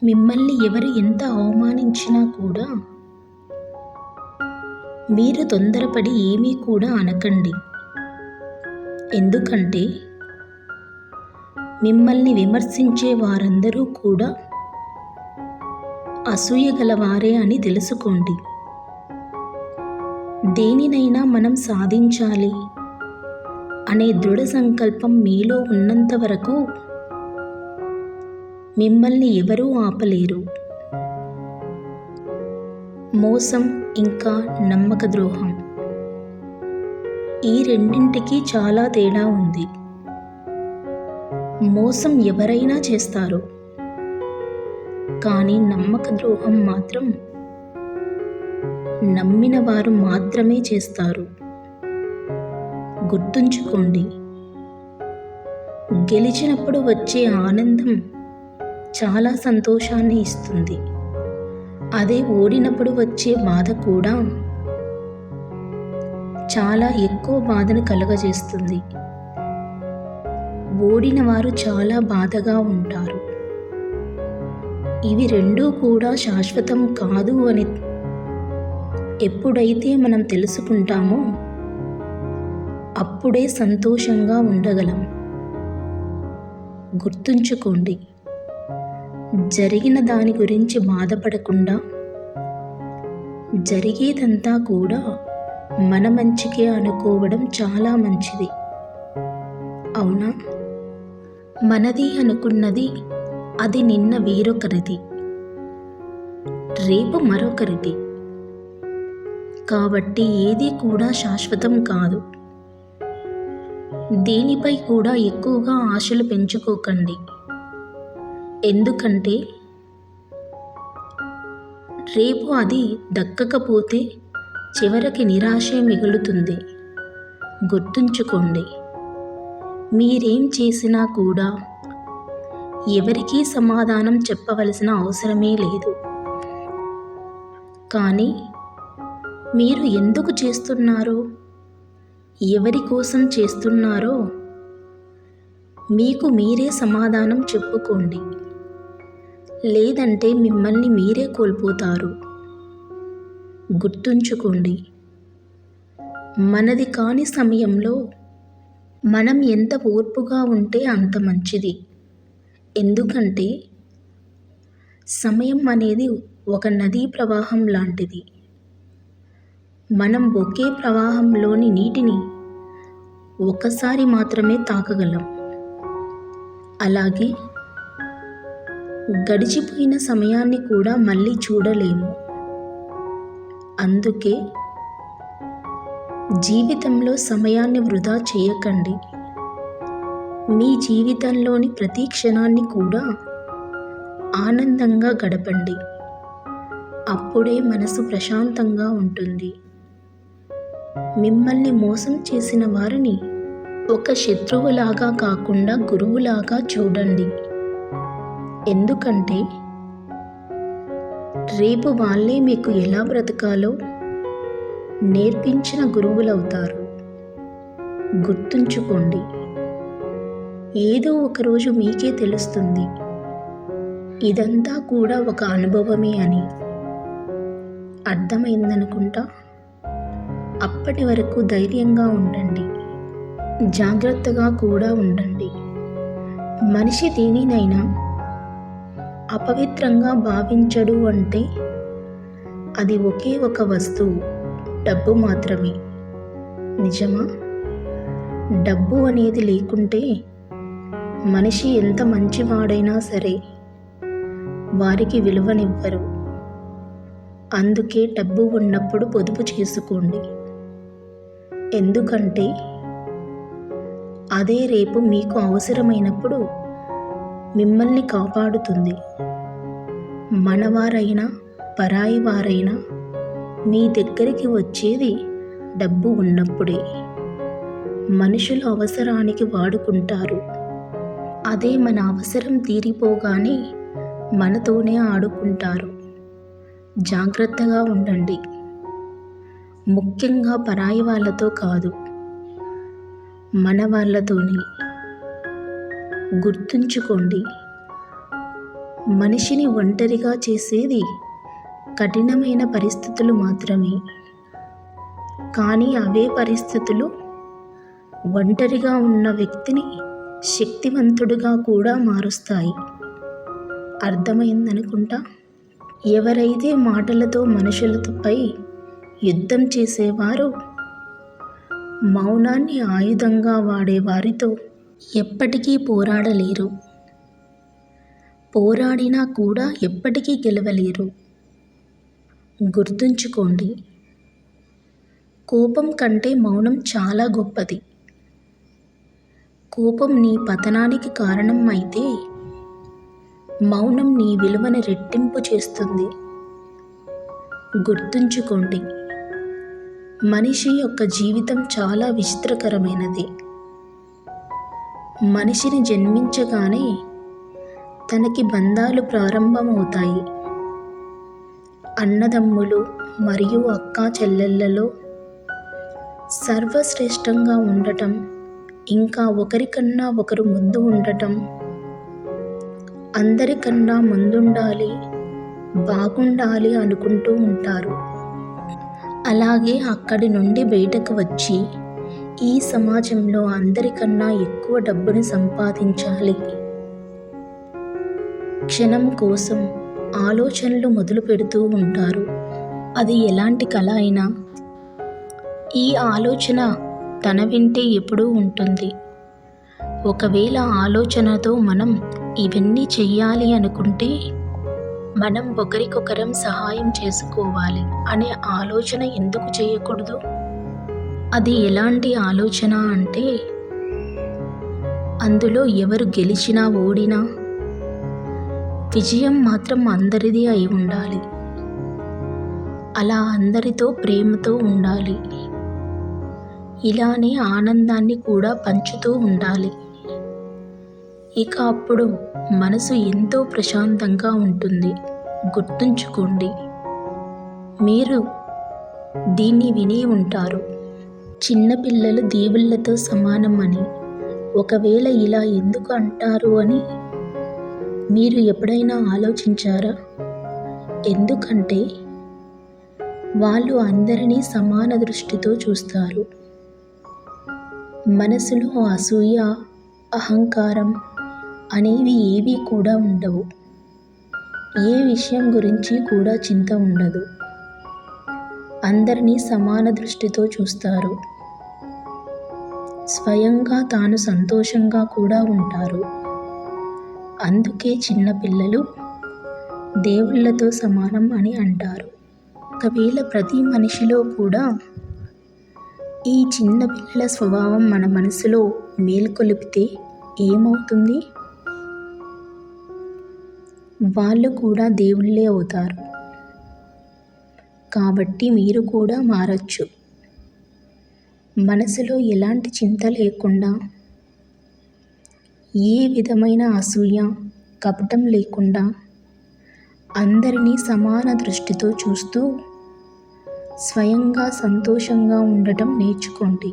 మిమ్మల్ని ఎవరు ఎంత అవమానించినా కూడా మీరు తొందరపడి ఏమీ కూడా అనకండి. ఎందుకంటే మిమ్మల్ని విమర్శించే వారందరూ కూడా అసూయ గలవారే అని తెలుసుకోండి. దేనినైనా మనం సాధించాలి అనే దృఢ సంకల్పం మీలో ఉన్నంత వరకు మిమ్మల్ని ఎవరూ ఆపలేరు. మోసం ఇంకా నమ్మక ద్రోహం, ఈ రెండింటికి చాలా తేడా ఉంది. మోసం ఎవరైనా చేస్తారు, కానీ నమ్మక ద్రోహం మాత్రం నమ్మిన వారు మాత్రమే చేస్తారు. గుర్తుంచుకోండి, గెలిచినప్పుడు వచ్చే ఆనందం చాలా సంతోషాన్ని ఇస్తుంది. అదే ఓడినప్పుడు వచ్చే బాధ కూడా చాలా ఎక్కువ బాధను కలుగజేస్తుంది. ఓడిన వారు చాలా బాధగా ఉంటారు. ఇవి రెండూ కూడా శాశ్వతం కాదు అని ఎప్పుడైతే మనం తెలుసుకుంటామో అప్పుడే సంతోషంగా ఉండగలం. గుర్తుంచుకోండి, జరిగిన దాని గురించి బాధపడకుండా జరిగేదంతా కూడా మన మంచికే అనుకోవడం చాలా మంచిది. అవునా? మనది అనుకున్నది అది నిన్న వేరొకరిది, రేపు మరొకరిది. కాబట్టి ఏది కూడా శాశ్వతం కాదు. దేనిపై కూడా ఎక్కువగా ఆశలు పెంచుకోకండి. ఎందుకంటే రేపు అది దక్కకపోతే చివరికి నిరాశే మిగులుతుంది. గుర్తుంచుకోండి, మీరేం చేసినా కూడా ఎవరికీ సమాధానం చెప్పవలసిన అవసరమే లేదు. కానీ మీరు ఎందుకు చేస్తున్నారో, ఎవరి కోసం చేస్తున్నారో మీకు మీరే సమాధానం చెప్పుకోండి. లేదంటే మిమ్మల్ని మీరే కోల్పోతారు. గుర్తుంచుకోండి, మనది కాని సమయంలో మనం ఎంత ఓర్పుగా ఉంటే అంత మంచిది. ఎందుకంటే సమయం అనేది ఒక నదీ ప్రవాహం లాంటిది. మనం ఒకే ప్రవాహంలోని నీటిని ఒకసారి మాత్రమే తాకగలం. అలాగే గడిచిపోయిన సమయాన్ని కూడా మళ్ళీ చూడలేము. అందుకే జీవితంలో సమయాన్ని వృధా చేయకండి. మీ జీవితంలోని ప్రతి క్షణాన్ని కూడా ఆనందంగా గడపండి. అప్పుడే మనసు ప్రశాంతంగా ఉంటుంది. మిమ్మల్ని మోసం చేసిన వారిని ఒక శత్రువులాగా కాకుండా గురువులాగా చూడండి. ఎందుకంటే రేపు వాళ్ళే మీకు ఎలా బ్రతకాలో నేర్పించిన గురువులవుతారు. గుర్తుంచుకోండి, ఏదో ఒకరోజు మీకే తెలుస్తుంది ఇదంతా కూడా ఒక అనుభవమే అని. అర్థమైందనుకుంటా. అప్పటి వరకు ధైర్యంగా ఉండండి, జాగ్రత్తగా కూడా ఉండండి. మనిషి దేనినైనా అపవిత్రంగా భావించడు అంటే అది ఒకే ఒక వస్తువు, డబ్బు మాత్రమే. నిజమా? డబ్బు అనేది లేకుంటే మనిషి ఎంత మంచివాడైనా సరే వారికి విలువనివ్వరు. అందుకే డబ్బు ఉన్నప్పుడు పొదుపు చేసుకోండి. ఎందుకంటే అదే రేపు మీకు అవసరమైనప్పుడు మిమ్మల్ని కాపాడుతుంది. మనవారైనా పరాయి వారైనా మీ దగ్గరికి వచ్చేది డబ్బు ఉన్నప్పుడే. మనుషులు అవసరానికి వాడుకుంటారు. అదే మన అవసరం తీరిపోగానే మనతోనే ఆడుకుంటారు. జాగ్రత్తగా ఉండండి. ముఖ్యంగా పరాయి వాళ్ళతో కాదు, మన వాళ్ళతోనే. గుర్తుంచుకోండి, మనిషిని ఒంటరిగా చేసేది కఠినమైన పరిస్థితులు మాత్రమే. కానీ అవే పరిస్థితులు ఒంటరిగా ఉన్న వ్యక్తిని శక్తివంతుడిగా కూడా మారుస్తాయి. అర్థమైందనుకుంటా. ఎవరైతే మాటలతో మనుషులపై యుద్ధం చేసేవారో, మౌనాన్ని ఆయుధంగా వాడే వారితో ఎప్పటికీ పోరాడలేరు. పోరాడినా కూడా ఎప్పటికీ గెలవలేరు. గుర్తుంచుకోండి, కోపం కంటే మౌనం చాలా గొప్పది. కోపం నీ పతనానికి కారణం అయితే, మౌనం నీ విలువను రెట్టింపు చేస్తుంది. గుర్తుంచుకోండి, మనిషి యొక్క జీవితం చాలా విచిత్రకరమైనది. మనిషిని జన్మించగానే తనకి బంధాలు ప్రారంభమవుతాయి. అన్నదమ్ములు మరియు అక్కా చెల్లెళ్ళలో సర్వశ్రేష్టంగా ఉండటం, ఇంకా ఒకరికన్నా ఒకరు ముందు ఉండటం, అందరికన్నా ముందుండాలి, బాగుండాలి అనుకుంటూ ఉంటారు. అలాగే అక్కడి నుండి బయటకు వచ్చి ఈ సమాజంలో అందరికన్నా ఎక్కువ డబ్బుని సంపాదించాలి, క్షణం కోసం ఆలోచనలు మొదలు పెడుతూ ఉంటారు. అది ఎలాంటి కల అయినా ఈ ఆలోచన తన వెంటే ఎప్పుడూ ఉంటుంది. ఒకవేళ ఆలోచనతో మనం ఇవన్నీ చెయ్యాలి అనుకుంటే, మనం ఒకరికొకరం సహాయం చేసుకోవాలి అనే ఆలోచన ఎందుకు చేయకూడదు? అది ఎలాంటి ఆలోచన అంటే, అందులో ఎవరు గెలిచినా ఓడినా విజయం మాత్రం అందరిది అయి ఉండాలి. అలా అందరితో ప్రేమతో ఉండాలి. ఇలానే ఆనందాన్ని కూడా పంచుతూ ఉండాలి. ఇక అప్పుడు మనసు ఎంతో ప్రశాంతంగా ఉంటుంది. గుర్తుంచుకోండి, మీరు దీన్ని విని ఉంటారు, చిన్నపిల్లలు దేవుళ్ళతో సమానం అని. ఒకవేళ ఇలా ఎందుకు అంటారు అని మీరు ఎప్పుడైనా ఆలోచించారా? ఎందుకంటే వాళ్ళు అందరినీ సమాన దృష్టితో చూస్తారు. మనసులో అసూయ, అహంకారం అనేవి ఏవీ కూడా ఉండవు. ఏ విషయం గురించి కూడా చింత ఉండదు. అందరినీ సమాన దృష్టితో చూస్తారు. స్వయంగా తాను సంతోషంగా కూడా ఉంటారు. అందుకే చిన్నపిల్లలు దేవుళ్ళతో సమానం అని అంటారు. ఒకవేళ ప్రతి మనిషిలో కూడా ఈ చిన్నపిల్లల స్వభావం మన మనసులో మేల్కొలిపితే ఏమవుతుంది? వాళ్ళు కూడా దేవుళ్ళే అవుతారు. కాబట్టి మీరు కూడా మారచ్చు. మనసులో ఎలాంటి చింత లేకుండా, ఏ విధమైన అసూయ, కపటం లేకుండా అందరినీ సమాన దృష్టితో చూస్తూ స్వయంగా సంతోషంగా ఉండటం నేర్చుకోండి.